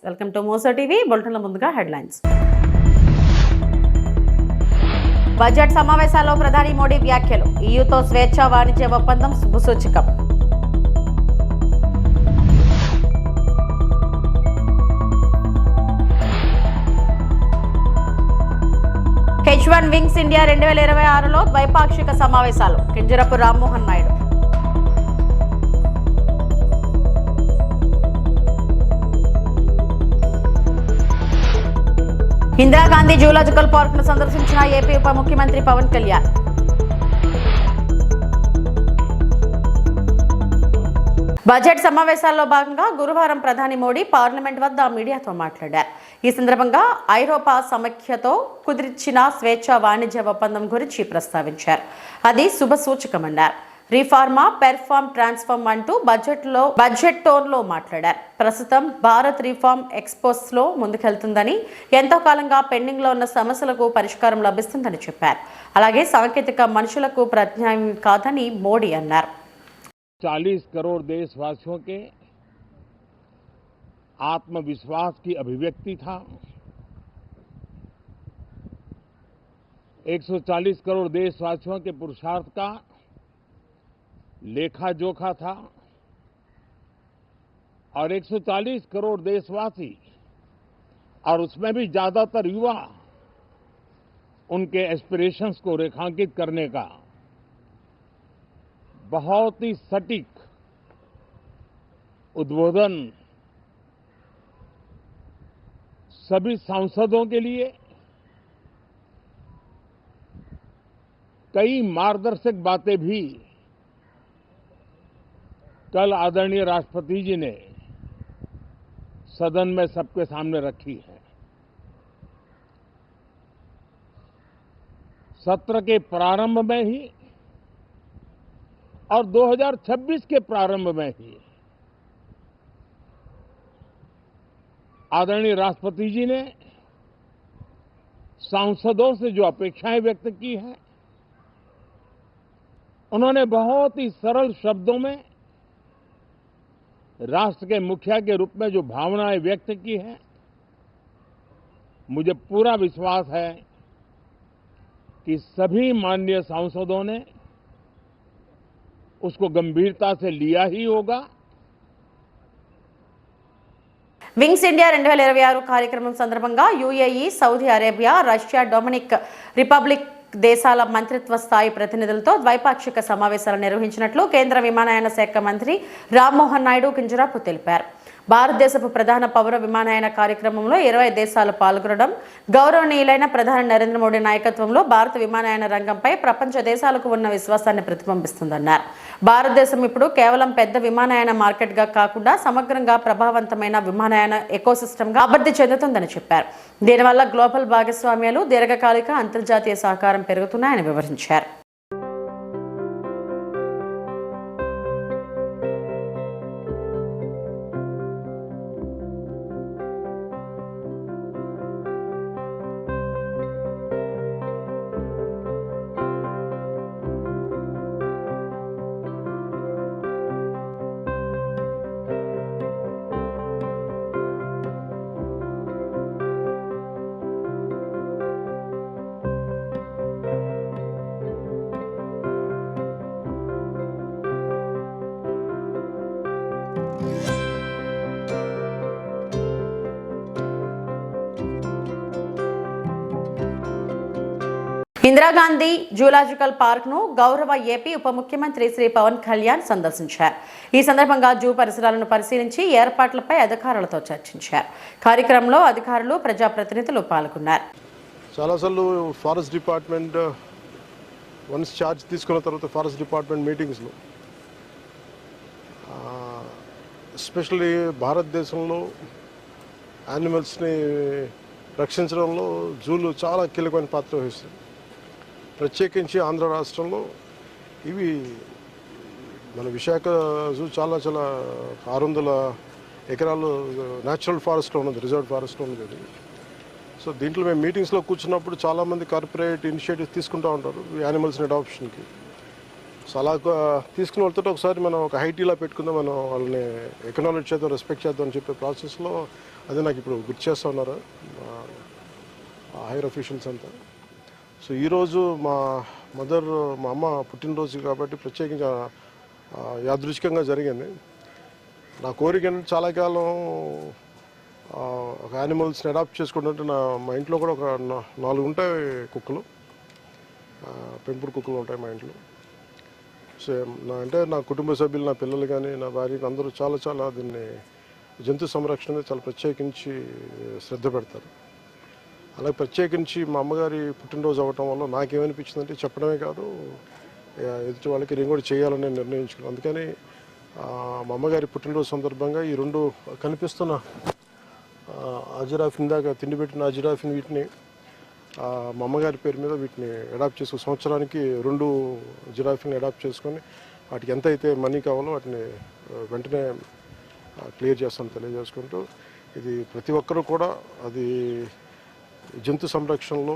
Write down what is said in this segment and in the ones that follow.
Welcome to Mojo TV. బులెటిన్ల ముందుగా headlines. Budget సమావేశాల్లో ప్రధాని మోడీ వ్యాఖ్యలు. ఈయూతో స్వేచ్ఛా వాణిజ్య ఒప్పందం శుభసూచకం. H1 వింగ్స్ ఇండియా 2026లో ద్వైపాక్షిక సమావేశాలు. కింజరపు రామ్మోహన్ నాయుడు. ఇందిరాగాంధీ జూలాజికల్ పార్క్ ను సందర్శించిన ఏపీ ఉప ముఖ్యమంత్రి పవన్ కళ్యాణ్. బడ్జెట్ సమావేశాల్లో భాగంగా గురువారం ప్రధాని మోడీ పార్లమెంట్ వద్ద మీడియాతో మాట్లాడారు. ఈ సందర్భంగా ఐరోపా సమైక్యతో కుదిర్చిన స్వేచ్ఛా వాణిజ్య ఒప్పందం గురించి ప్రస్తావించారు. అది శుభసూచకమన్నారు. రిఫార్మా, పెర్ఫార్మ్, ట్రాన్స్ఫార్మ్ అంటూ బడ్జెట్ టోన్లో మాట్లాడారు. ప్రస్తుతం భారత్ రిఫార్మ్ ఎక్స్పోస్లో ముందుకెళ్తుందని, ఎంతో కాలంగా పెండింగ్లో ఉన్న సమస్యలకు పరిష్కారం లభిస్తుందని చెప్పారు. అలాగే సాంకేతిక మనుషులకు ప్రత్యామ్నాయం కాదని మోడీ అన్నారు. 40 करोड़ देशवासियों के आत्मविश्वास की अभिव्यक्ति था। 140 करोड़ देशवासियों के पुरुषार्थ का लेखा जोखा था और 140 करोड़ देशवासी और उसमें भी ज्यादातर युवा उनके एस्पिरेशंस को रेखांकित करने का बहुत ही सटीक उद्बोधन सभी सांसदों के लिए कई मार्गदर्शक बातें भी कल आदरणीय राष्ट्रपति जी ने सदन में सबके सामने रखी है। सत्र के प्रारंभ में ही और 2026 के प्रारंभ में ही आदरणीय राष्ट्रपति जी ने सांसदों से जो अपेक्षाएं व्यक्त की हैं, उन्होंने बहुत ही सरल शब्दों में राष्ट्र के मुखिया के रूप में जो भावनाएं व्यक्त की हैं, मुझे पूरा विश्वास है कि सभी माननीय सांसदों ने उसको गंभीरता से लिया ही होगा। వింగ్స్ ఇండియా 2026 కార్యక్రమం సందర్భంగా UAE, Saudi Arabia, Russia, Dominic republic దేశాల మంత్రిత్వ స్థాయి ప్రతినిధులతో ద్వైపాక్షిక సమావేశాలు నిర్వహించినట్లు కేంద్ర విమానయాన శాఖ మంత్రి రామ్మోహన్ నాయుడు కింజరాపు తెలిపారు. భారతదేశపు ప్రధాన పౌర విమానయాన కార్యక్రమంలో 20 దేశాలు పాల్గొనడం, గౌరవనీయులైన ప్రధాని నరేంద్ర మోడీ నాయకత్వంలో భారత విమానయాన రంగంపై ప్రపంచ దేశాలకు ఉన్న విశ్వాసాన్ని ప్రతిబింబిస్తుందన్నారు. భారతదేశం ఇప్పుడు కేవలం పెద్ద విమానయాన మార్కెట్గా కాకుండా సమగ్రంగా ప్రభావవంతమైన విమానయాన ఎకోసిస్టమ్గా అభివృద్ధి చెందుతుందని చెప్పారు. దీనివల్ల గ్లోబల్ భాగస్వామ్యాలు, దీర్ఘకాలిక అంతర్జాతీయ సహకారం పెరుగుతున్నాయని వివరించారు. ఇందిరాగాంధీ జూలాజికల్ పార్క్ ను గౌరవ ఏపీ ఉప ముఖ్యమంత్రి శ్రీ పవన్ కళ్యాణ్ సందర్శించారు. ఈ సందర్భంగా జూ పరిసరాలను పరిశీలించి ఏర్పాట్లపై అధికారులతో చర్చించారు. కార్యక్రమంలో అధికారులు, ప్రజాప్రతినిధులు పాల్గొన్నారు. చాలాసార్లు ఫారెస్ట్ డిపార్ట్మెంట్ వన్స్ ఛార్జ్ తీసుకున్న తర్వాత ఫారెస్ట్ డిపార్ట్మెంట్ మీటింగ్స్లో ఎస్పెషల్లీ భారతదేశంలో యానిమల్స్ని రక్షించడంలో జూలు చాలా కీలకమైన పాత్ర వహిస్తుంది. ప్రత్యేకించి ఆంధ్ర రాష్ట్రంలో ఇవి మన విశాఖ జూ చాలా 600 ఎకరాలు న్యాచురల్ ఫారెస్ట్లో ఉన్నది, రిజర్వ్ ఫారెస్ట్లో ఉన్నది. సో దీంట్లో మేము మీటింగ్స్లో కూర్చున్నప్పుడు చాలామంది కార్పొరేట్ ఇనిషియేటివ్స్ తీసుకుంటూ ఉంటారు యానిమల్స్ని అడాప్షన్కి. సో అలా తీసుకుని వెళ్తుంటే ఒకసారి మనం ఒక హైటీలా పెట్టుకుందాం, మనం వాళ్ళని ఎకనాలజీ చేద్దాం, రెస్పెక్ట్ చేద్దాం అని చెప్పే ప్రాసెస్లో అదే నాకు ఇప్పుడు గుర్తు చేస్తూ ఉన్నారు హైయర్ అఫీషియల్స్ అంతా. సో ఈరోజు మా అమ్మ పుట్టినరోజు కాబట్టి ప్రత్యేకంగా యాదృచ్ఛికంగా జరిగింది. నా కోరిక ఏంటంటే చాలా కాలం ఒక యానిమల్స్ని అడాప్ట్ చేసుకుంటుంటే మా ఇంట్లో కూడా ఒక 4 ఉంటాయి కుక్కలు, పెంపుడు కుక్కలు ఉంటాయి మా ఇంట్లో. సో నా కుటుంబ సభ్యులు, నా పిల్లలు కానీ, నా భార్య అందరూ చాలా దీన్ని జంతు సంరక్షణ మీద చాలా ప్రత్యేకించి శ్రద్ధ పెడతారు. అలాగే ప్రత్యేకించి మా అమ్మగారి పుట్టినరోజు అవ్వటం వల్ల నాకేమనిపించిందంటే చెప్పడమే కాదు, ఎదుటి వాళ్ళకి నేను కూడా చేయాలని నిర్ణయించుకున్నాను. అందుకని మా అమ్మగారి పుట్టినరోజు సందర్భంగా ఈ 2 కనిపిస్తున్న అజిరాఫ్, ఇందాక తిండి పెట్టిన అజిరాఫ్ని, వీటిని మా అమ్మగారి పేరు మీద వీటిని అడాప్ట్ చేసుకుని సంవత్సరానికి 2 జిరాఫీని అడాప్ట్ చేసుకొని వాటికి ఎంత అయితే మనీ కావాలో వాటిని వెంటనే క్లియర్ చేస్తాను తెలియజేసుకుంటూ, ఇది ప్రతి ఒక్కరూ కూడా అది జంతు సంరక్షణలో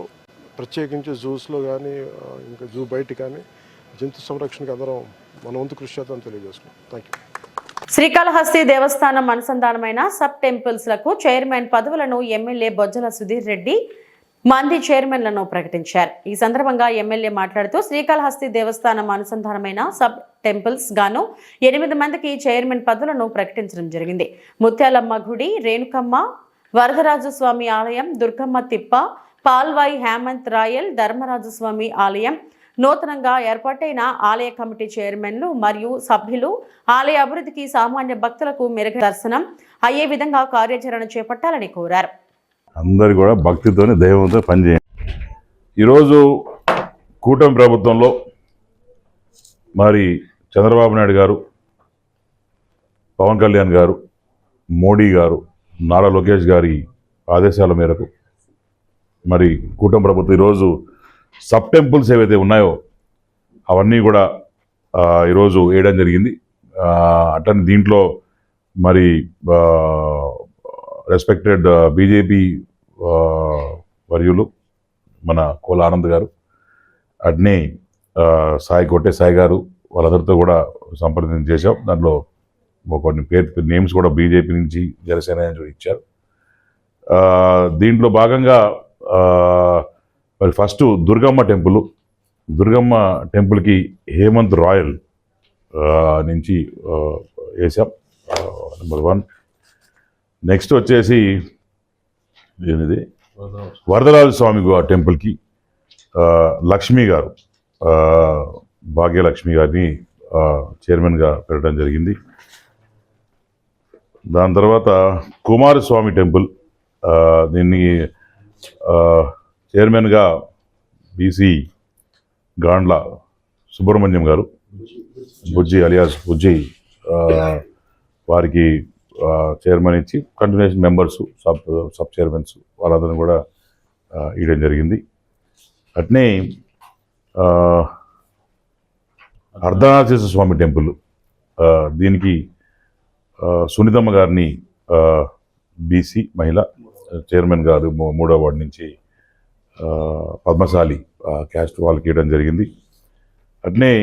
ప్రత్యేకించి జూస్లో కానీ ఇంకా జూ బయట కానీ జంతు సంరక్షణకి అందరం మన వంతు కృషి చేద్దామని తెలియజేసుకున్నాం. Thank you. శ్రీకాళహస్తి దేవస్థానం అనుసంధానమైన సబ్ టెంపుల్స్ లకు చైర్మన్ పదవులను ఎమ్మెల్యే బొజ్జల సుధీర్ రెడ్డి మంది చైర్మన్లను ప్రకటించారు. ఈ సందర్భంగా ఎమ్మెల్యే మాట్లాడుతూ శ్రీకాళహస్తి దేవస్థానం అనుసంధానమైన సబ్ టెంపుల్స్ గాను 8 మందికి చైర్మన్ పదవులను ప్రకటించడం జరిగింది. ముత్యాలమ్మ గుడి, రేణుకమ్మ, వరదరాజస్వామి ఆలయం, దుర్గమ్మ తిప్ప, పాల్వాయి హేమంత్ రాయల్, ధర్మరాజస్వామి ఆలయం, నూతనంగా ఏర్పాటైన ఆలయ కమిటీ చైర్మన్లు మరియు సభ్యులు ఆలయ అభివృద్ధికి సామాన్య భక్తులకు మెరుగైన దర్శనం అయ్యే విధంగా కార్యాచరణ చేపట్టాలని కోరారు. అందరు కూడా భక్తితోనే దైవంతో పనిచేయండి. ఈరోజు కూటమి ప్రభుత్వంలో మరి చంద్రబాబు నాయుడు గారు, పవన్ కళ్యాణ్ గారు, మోడీ గారు, నారా లోకేష్ గారి ఆదేశాల మేరకు మరి కూటమి ప్రభుత్వం ఈరోజు సబ్ టెంపుల్స్ ఏవైతే ఉన్నాయో అవన్నీ కూడా ఈరోజు వేయడం జరిగింది. అట్లనే దీంట్లో మరి రెస్పెక్టెడ్ బీజేపీ వర్యులు మన కోల ఆనంద్ గారు, అట్నే కొట్టే సాయి గారు, వాళ్ళందరితో కూడా సంప్రదించి చేశాం. దాంట్లో కొన్ని నేమ్స్ కూడా బీజేపీ నుంచి, జనసేన నుంచి ఇచ్చారు. దీంట్లో భాగంగా మరి ఫస్ట్ దుర్గమ్మ టెంపుల్కి హేమంత్ రాయల్ నుంచి వేసాం, నెంబర్ 1. నెక్స్ట్ వచ్చేసి ఏమిది వరదరాజ స్వామి టెంపుల్కి లక్ష్మి గారు, భాగ్యలక్ష్మి గారిని చైర్మన్గా పెట్టడం జరిగింది. దాని తర్వాత కుమారస్వామి టెంపుల్, దీన్ని చైర్మన్గా బీసీ గాండ్ల సుబ్రహ్మణ్యం గారు, బుజ్జి అలియాస్ బుజ్జి, వారికి చైర్మన్ ఇచ్చి కంటిన్యూషన్ మెంబర్స్, సబ్ చైర్మన్స్ వాళ్ళందరినీ కూడా ఇవ్వడం జరిగింది. అట్నే అర్ధనాథేశ్వర స్వామి టెంపుల్, దీనికి సునీతమ్మ గారిని బీసీ మహిళ చైర్మన్ గారు 3వ వార్డు నుంచి పద్మశాలి క్యాస్ట్ వాళ్ళకి ఇవ్వడం జరిగింది. అట్నే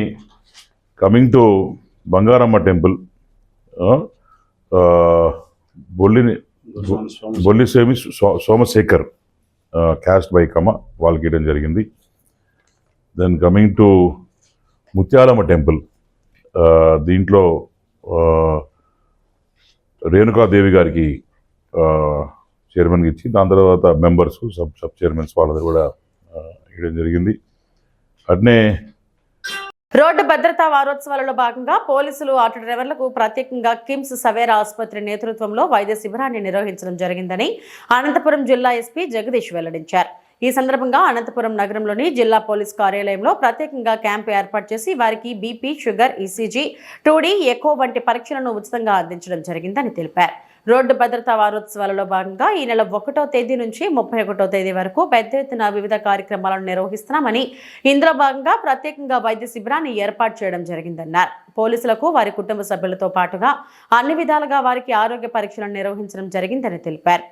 coming to Bangaramma temple, Bolli Somashekar cast by comma వాళ్ళకి ఇవ్వడం జరిగింది. Then coming to Muthyalamma temple, దీంట్లో రేణుకాదేవి గారికి చైర్మన్కి ఇచ్చి దాని తర్వాత మెంబర్స్, సబ్ చైర్మన్స్ వాళ్ళది కూడా ఇవ్వడం జరిగింది. అట్నే రోడ్డు భద్రతా వారోత్సవాలలో భాగంగా పోలీసులు ఆటో డ్రైవర్లకు ప్రత్యేకంగా కిమ్స్ సవేరా ఆసుపత్రి నేతృత్వంలో వైద్య శిబిరాన్ని నిర్వహించడం జరిగిందని అనంతపురం జిల్లా ఎస్పీ జగదీష్ వెల్లడించారు. ఈ సందర్భంగా అనంతపురం నగరంలోని జిల్లా పోలీస్ కార్యాలయంలో ప్రత్యేకంగా క్యాంపు ఏర్పాటు చేసి వారికి BP, sugar, ECG, 2D, echo వంటి పరీక్షలను ఉచితంగా అందించడం జరిగిందని తెలిపారు. రోడ్డు భద్రతా వారోత్సవాలలో భాగంగా ఈ నెల 1వ తేదీ నుంచి 31వ తేదీ వరకు పెద్ద ఎత్తున వివిధ కార్యక్రమాలను నిర్వహిస్తున్నామని, ఇందులో భాగంగా ప్రత్యేకంగా వైద్య శిబిరాన్ని ఏర్పాటు చేయడం జరిగిందన్నారు. పోలీసులకు వారి కుటుంబ సభ్యులతో పాటుగా అన్ని విధాలుగా వారికి ఆరోగ్య పరీక్షలను నిర్వహించడం జరిగిందని తెలిపారు.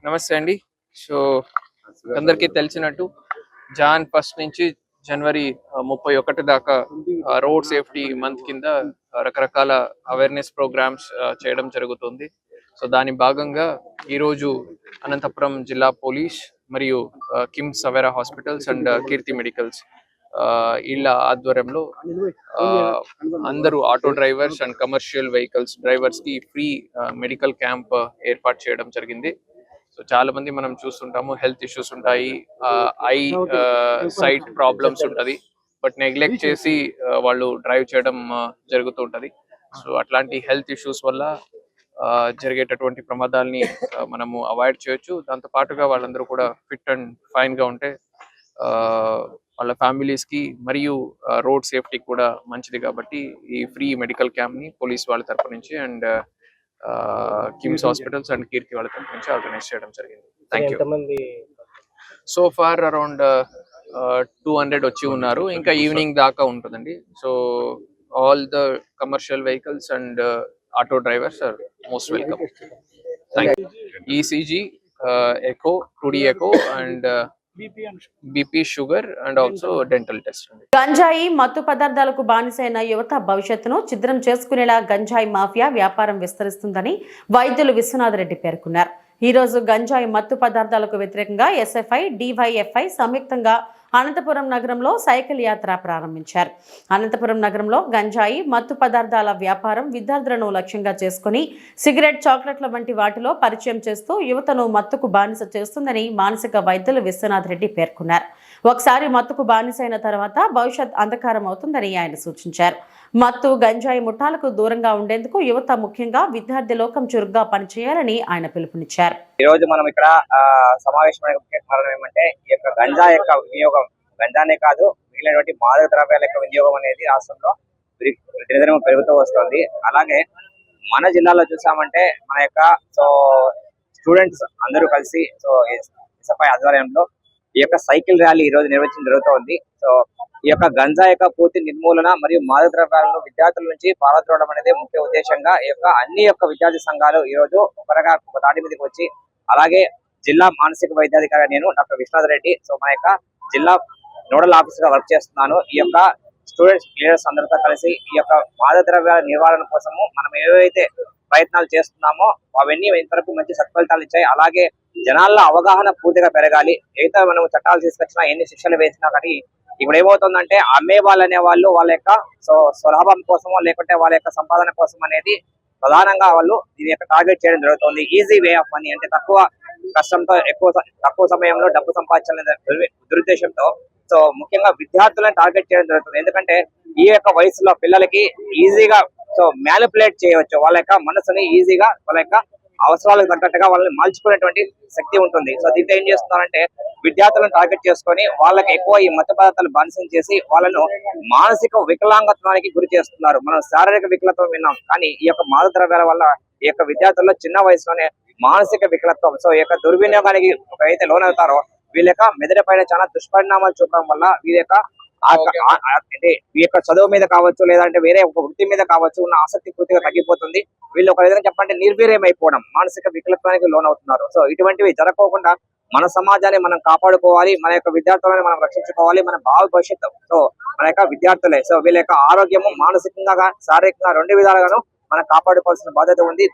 నమస్తే అండి. సో అందరికీ తెలిసినట్టు జాన్ 1 నుంచి జనవరి 31 దాకా రోడ్ సేఫ్టీ మంత్ కింద రకరకాల అవేర్నెస్ ప్రోగ్రామ్స్ చేయడం జరుగుతుంది. సో దాని భాగంగా ఈరోజు అనంతపురం జిల్లా పోలీస్ మరియు KIMS Saveera hospitals and Keerthi medicals వీళ్ళ ఆధ్వర్యంలో అందరూ auto drivers and commercial vehicles drivers కి ఫ్రీ మెడికల్ క్యాంప్ ఏర్పాటు చేయడం జరిగింది. సో చాలా మంది మనం చూస్తుంటాము, హెల్త్ ఇష్యూస్ ఉంటాయి, ఐ సైట్ ప్రాబ్లమ్స్ ఉంటది, బట్ నెగ్లెక్ట్ చేసి వాళ్ళు డ్రైవ్ చేయడం జరుగుతూ ఉంటది. సో అట్లాంటి హెల్త్ ఇష్యూస్ వల్ల జరిగేటటువంటి ప్రమాదాలని మనము అవాయిడ్ చేయొచ్చు. దాంతో పాటుగా వాళ్ళందరూ కూడా ఫిట్ అండ్ ఫైన్ గా ఉంటే వాళ్ళ ఫ్యామిలీస్ కి మరియు రోడ్ సేఫ్టీ కూడా మంచిది. కాబట్టి ఈ ఫ్రీ మెడికల్ క్యాంప్ ని పోలీస్ వాళ్ళ తరపు నుంచి and KIMS hospitals and Keerthi వాళ్ళ తరపు నుంచి ఆర్గనైజ్ చేయడం జరిగింది. Thank you. So far around 200 వచ్చి ఉన్నారు. ఇంకా ఈవినింగ్ దాకా ఉంటుందండి. So all the commercial vehicles and auto drivers are most welcome. Thank you. ECG, echo, 2D echo and BP, sugar and also dental test. గంజాయి మత్తు పదార్థాలకు బానిసైన యువత భవిష్యత్తును ఛిద్రం చేసుకునేలా గంజాయి మాఫియా వ్యాపారం విస్తరిస్తుందని వైద్యులు విశ్వనాథరెడ్డి పేర్కొన్నారు. ఈ రోజు గంజాయి మత్తు పదార్థాలకు వ్యతిరేకంగా ఎస్ఎఫ్ఐ, డివైఎఫ్ఐ సంయుక్తంగా అనంతపురం నగరంలో సైకిల్ యాత్ర ప్రారంభించారు. అనంతపురం నగరంలో గంజాయి మత్తు పదార్థాల వ్యాపారం విద్యార్థులను లక్ష్యంగా చేసుకుని సిగరెట్, చాక్లెట్ల వంటి వాటిలో పరిచయం చేస్తూ యువతను మత్తుకు బానిస చేస్తుందని మానసిక వైద్యులు విశ్వనాథ్ రెడ్డి పేర్కొన్నారు. ఒకసారి మత్తుకు బానిసైన తర్వాత భవిష్యత్ అంధకారం అవుతుందని ఆయన సూచించారు. మత్తు, గంజాయి ముఠాలకు దూరంగా ఉండేందుకు యువత, ముఖ్యంగా విద్యార్థి లోకం చురుగ్గా పనిచేయాలని ఆయన పిలుపునిచ్చారు. ఈ రోజు మనం ఇక్కడ సమావేశమైన ముఖ్య కారణం ఏమంటే ఈ యొక్క గంజా యొక్క వినియోగం, గంజానే కాదు మిగిలినటువంటి మాదక ద్రవ్యాల యొక్క వినియోగం అనేది రాష్ట్రంలో దినదినం పెరుగుతూ వస్తుంది. అలాగే మన జిల్లాలో చూసామంటే మన యొక్క స్టూడెంట్స్ అందరూ కలిసి ఎస్ఎఫ్ఐ ఆధ్వర్యంలో ఈ యొక్క సైకిల్ ర్యాలీ ఈ రోజు నిర్వహించడం జరుగుతోంది. సో ఈ యొక్క గంజా యొక్క పూర్తి నిర్మూలన మరియు మాదక ద్రవ్యాలను విద్యార్థుల నుంచి పారద్రోలడం అనేది ముఖ్య ఉద్దేశంగా ఈ యొక్క అన్ని విద్యార్థి సంఘాలు ఈ రోజు ఒక తాటి మీదకి వచ్చి, అలాగే జిల్లా మానసిక వైద్యాధికారి నేను డాక్టర్ విశ్వనాథ్ రెడ్డి, సో మన యొక్క జిల్లా నోడల్ ఆఫీసర్ గా వర్క్ చేస్తున్నాను. ఈ యొక్క స్టూడెంట్స్, లీడర్స్ అందరితో కలిసి ఈ యొక్క మాదక ద్రవ్యాల నివారణ కోసము మనం ఏవైతే ప్రయత్నాలు చేస్తున్నామో అవన్నీ ఇంతవరకు మంచి సత్ఫలితాలు ఇచ్చాయి. అలాగే జనాల్లో అవగాహన పూర్తిగా పెరగాలి. ఏదైతే మనం చట్టాలు తీసుకొచ్చినా, ఎన్ని శిక్షలు వేసినా కానీ ఇప్పుడు ఏమవుతుందంటే అమ్మే వాళ్ళు అనే వాళ్ళు వాళ్ళ యొక్క స్వలాభం కోసమో లేకుంటే వాళ్ళ యొక్క సంపాదన కోసం అనేది ప్రధానంగా వాళ్ళు దీని యొక్క టార్గెట్ చేయడం జరుగుతుంది. ఈజీ వే ఆఫ్ మనీ అంటే తక్కువ కష్టంతో తక్కువ సమయంలో డబ్బు సంపాదించాలనే దురుద్దేశంతో సో ముఖ్యంగా విద్యార్థులను టార్గెట్ చేయడం జరుగుతుంది. ఎందుకంటే ఈ యొక్క వయసులో పిల్లలకి ఈజీగా మ్యానిపులేట్ చేయవచ్చు, వాళ్ళ యొక్క మనసుని ఈజీగా వాళ్ళ యొక్క అవసరాలకు తగ్గట్టుగా వాళ్ళని మలుచుకునేటువంటి శక్తి ఉంటుంది. సో దీంతో ఏం చేస్తున్నారంటే విద్యార్థులను టార్గెట్ చేసుకొని వాళ్ళకి ఎక్కువ ఈ మత్తు పదార్థాలు బానిసం చేసి వాళ్ళను మానసిక వికలాంగత్వానికి గురి చేస్తున్నారు. మనం శారీరక వికలత్వం విన్నాం, కానీ ఈ యొక్క మాదక ద్రవ్యాల వల్ల ఈ యొక్క విద్యార్థుల్లో చిన్న వయసులోనే మానసిక వికలత్వం, సో ఈ యొక్క దుర్వినియోగానికి అయితే లోనవుతారో వీళ్ళ యొక్క మెదడు పైన చాలా దుష్పరిణామాలు చూపడం వల్ల వీళ్ళ యొక్క అంటే ఈ యొక్క చదువు మీద కావచ్చు, లేదంటే వేరే ఒక వృత్తి మీద కావచ్చు ఉన్న ఆసక్తి పూర్తిగా తగ్గిపోతుంది. వీళ్ళు ఒక విధంగా చెప్పంటే నిర్వీర్యమైపోవడం, మానసిక వికలత్వానికి లోనవుతున్నారు. సో ఇటువంటివి జరగకోకుండా మన సమాజాన్ని మనం కాపాడుకోవాలి, మన యొక్క విద్యార్థులను మనం రక్షించుకోవాలి, మన భవిష్యత్తు సో మన యొక్క విద్యార్థులే. సో వీళ్ళ యొక్క ఆరోగ్యము మానసికంగా, శారీరకంగా రెండు విధాలుగాను మనం కాపాడుకోవాల్సిన బాధ్యత ఉంది.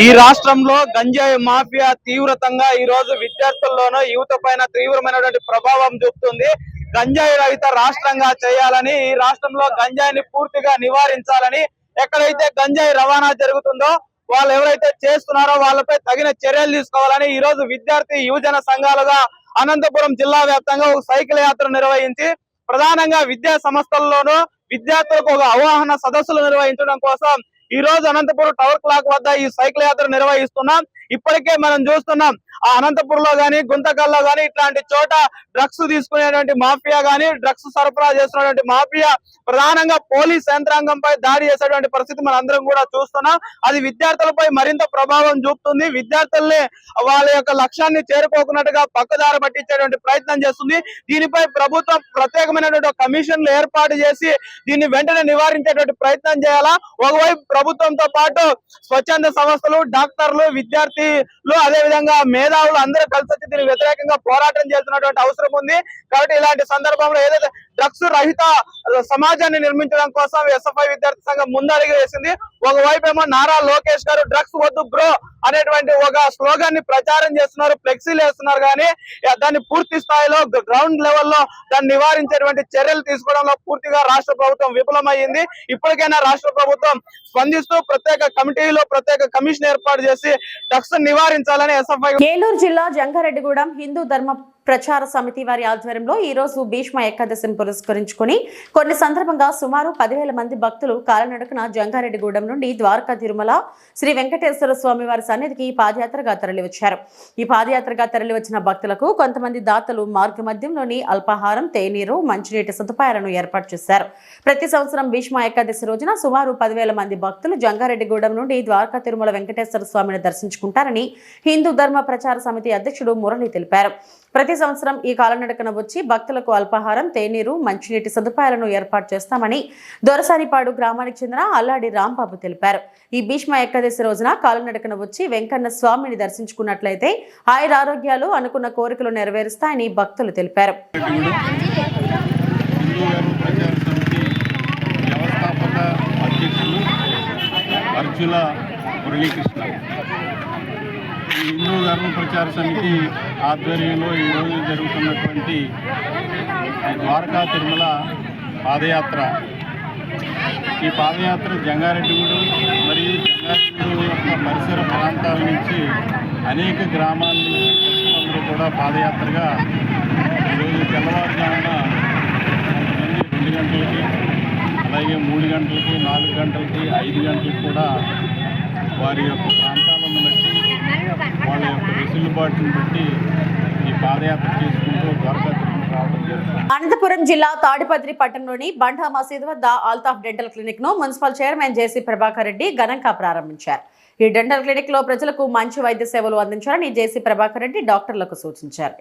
ఈ రాష్ట్రంలో గంజాయి మాఫియా తీవ్రతంగా ఈ రోజు విద్యార్థుల్లోనూ యువత పైన తీవ్రమైనటువంటి ప్రభావం చూపుతుంది. గంజాయి రహిత రాష్ట్రంగా చేయాలని, ఈ రాష్ట్రంలో గంజాయిని పూర్తిగా నివారించాలని, ఎక్కడైతే గంజాయి రవాణా జరుగుతుందో వాళ్ళు ఎవరైతే చేస్తున్నారో వాళ్ళపై తగిన చర్యలు తీసుకోవాలని ఈ రోజు విద్యార్థి యువజన సంఘాలుగా అనంతపురం జిల్లా వ్యాప్తంగా ఒక సైకిల్ యాత్ర నిర్వహించి ప్రధానంగా విద్యా సంస్థల్లోనూ విద్యార్థులకు ఒక అవగాహన సదస్సులు నిర్వహించడం కోసం ఈ రోజు అనంతపురం టవర్ క్లాక్ వద్ద ఈ సైకిల్ యాత్ర నిర్వహిస్తున్నాం. ఇప్పటికే మనం చూస్తున్నాం ఆ అనంతపురంలో గానీ, గుంతకల్లో గానీ ఇట్లాంటి చోట డ్రగ్స్ తీసుకునేటువంటి మాఫియా గానీ, డ్రగ్స్ సరఫరా చేస్తున్నటువంటి మాఫియా ప్రధానంగా పోలీస్ యంత్రాంగంపై దాడి చేసేటువంటి పరిస్థితి మనం అందరం కూడా చూస్తున్నాం. అది విద్యార్థులపై మరింత ప్రభావం చూపుతుంది. విద్యార్థుల్ని వాళ్ళ యొక్క లక్ష్యాన్ని చేరుకోకున్నట్టుగా పక్కదారి పట్టించేటువంటి ప్రయత్నం చేస్తుంది. దీనిపై ప్రభుత్వం ప్రత్యేకమైనటువంటి కమిషన్లు ఏర్పాటు చేసి దీన్ని వెంటనే నివారించేటువంటి ప్రయత్నం చేయాలా. ఒకవైపు ప్రభుత్వంతో పాటు స్వచ్ఛంద సంస్థలు, డాక్టర్లు, విద్యార్థులు, అదే విధంగా మేధావులు అందరూ కలిసి వచ్చి దీనికి వ్యతిరేకంగా పోరాటం చేస్తున్నటువంటి అవసరం ఉంది. కాబట్టి ఇలాంటి సందర్భంలో ఏదైతే డ్రగ్స్ రహిత సమాజాన్ని నిర్మించడం కోసం ఎస్ఎఫ్ఐ విద్యార్థి సంఘం ముందడుగు వేసింది. ఒకవైపు ఏమో నారా లోకేష్ గారు డ్రగ్స్ వద్దు బ్రో అనేటువంటి ఒక స్లోగన్ ని ప్రచారం చేస్తున్నారు, ఫ్లెక్సీలు వేస్తున్నారు. కానీ దాన్ని పూర్తి స్థాయిలో గ్రౌండ్ లెవెల్లో దాన్ని నివారించేటువంటి చర్యలు తీసుకోవడంలో పూర్తిగా రాష్ట్ర ప్రభుత్వం విఫలమైంది. ఇప్పటికైనా రాష్ట్ర ప్రభుత్వం స్పందిస్తూ ప్రత్యేక కమిటీలో ప్రత్యేక కమిషన్ ఏర్పాటు చేసి డ్రగ్స్ నివారించాలని ఎస్ఎఫ్ఐ. ఏలూరు జిల్లా జంగారెడ్డిగూడెం హిందూ ధర్మ ప్రచార సమితి వారి ఆధ్వర్యంలో ఈ రోజు భీష్మ ఏకాదశిని పురస్కరించుకుని కొన్ని సందర్భంగా సుమారు 10,000 మంది భక్తులు కాలినడకన జంగారెడ్డిగూడెం నుండి ద్వారకా తిరుమల శ్రీ వెంకటేశ్వర స్వామి వారి సన్నిధికి పాదయాత్రగా తరలివచ్చారు. ఈ పాదయాత్రగా తరలివచ్చిన భక్తులకు కొంతమంది దాతలు మార్గ మధ్యంలోని అల్పాహారం, తేనీరు, మంచినీటి సదుపాయాలను ఏర్పాటు చేశారు. ప్రతి సంవత్సరం భీష్మ ఏకాదశి రోజున సుమారు 10,000 మంది భక్తులు జంగారెడ్డిగూడెం నుండి ద్వారకా తిరుమల వెంకటేశ్వర స్వామిని దర్శించుకుంటారని హిందూ ధర్మ ప్రచార సమితి అధ్యక్షుడు మురళి తెలిపారు. ప్రతి సంవత్సరం ఈ కాలినడకన వచ్చి భక్తులకు అల్పాహారం, తేనీరు, మంచినీటి సదుపాయాలను ఏర్పాటు చేస్తామని దొరసానిపాడు గ్రామానికి చెందిన అల్లాడి రాంబాబు తెలిపారు. ఈ భీష్మ ఏకాదశి రోజున కాలినడకన వచ్చి వెంకన్న స్వామిని దర్శించుకున్నట్లయితే ఆయురారోగ్యాలు అనుకున్న కోరికలు నెరవేరుస్తాయని భక్తులు తెలిపారు. హిందూ ధర్మ ప్రచార సమితి ఆధ్వర్యంలో ఈరోజు జరుగుతున్నటువంటి ద్వారకా తిరుమల పాదయాత్ర, ఈ పాదయాత్ర జంగారెడ్డిగూడెం మరియు జంగారెడ్డిగూడెం యొక్క పరిసర ప్రాంతాల నుంచి అనేక గ్రామాల నుంచి భక్తులందరూ కూడా పాదయాత్రగా ఈరోజు తెల్లవారుజామున 2 గంటలకి, అలాగే 3 గంటలకి, 4 గంటలకి, 5 గంటలకి కూడా వారి యొక్క ప్రాంతాలను బట్టి వాళ్ళ యొక్క వెసులుబాటును బట్టి ఈ పాదయాత్ర చేసుకుంటూ ద్వారకా తిరుమల రావడం జరుగుతుంది. అనంతపురం జిల్లా తాడిపత్రి పట్టణంలోని బండా మసీదు వద్ద ఆల్తాఫ్ డెంటల్ క్లినిక్ ను మున్సిపల్ చైర్మన్ జేసీ ప్రభాకర్ రెడ్డి ఘనంగా ప్రారంభించారు. ఈ డెంటల్ క్లినిక్ లో ప్రజలకు మంచి వైద్య సేవలు అందించాలని జేసీ ప్రభాకర్ రెడ్డి డాక్టర్లకు సూచించారు.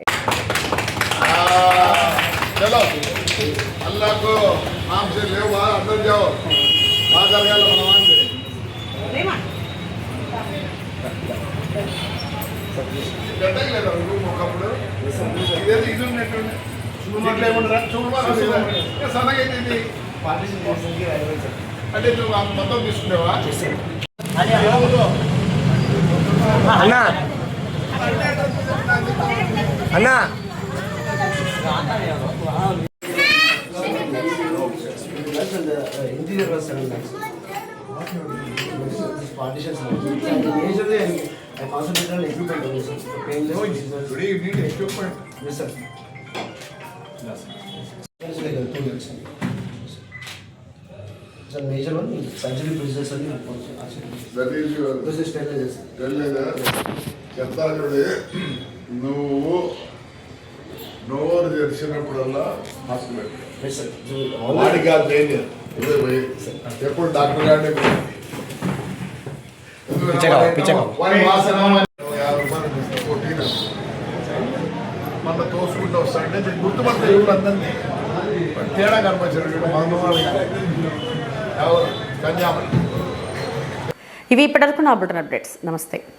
అంటే నువ్వు మొత్తం తీసుకునేవా అన్నా అన్నా interior partitions majorly I concentrate on equipment only, sir. Today you need equipment. Yes, sir. Yes. It's like 2 years. Sir, major one surgery procedures only. That is your. This is sterilization. చెప్తా చూడే నువ్వు నోరు తెరిచినప్పుడల్లా hospital. Yes, sir. వాడి కాదు danger. ఎప్పుడు doctor గారిని వారి వాసన 50 రూపాయలు కొట్టిన మళ్ళీ తోసుకుంటూ వస్తాయంటే నేను గుర్తుపడతా ఎవరు అందరినీ తేడా కనిపించారు ఎవరు కంజామని. ఇవి ఇప్పటివరకు నా బులెటిన్ అప్డేట్స్. నమస్తే.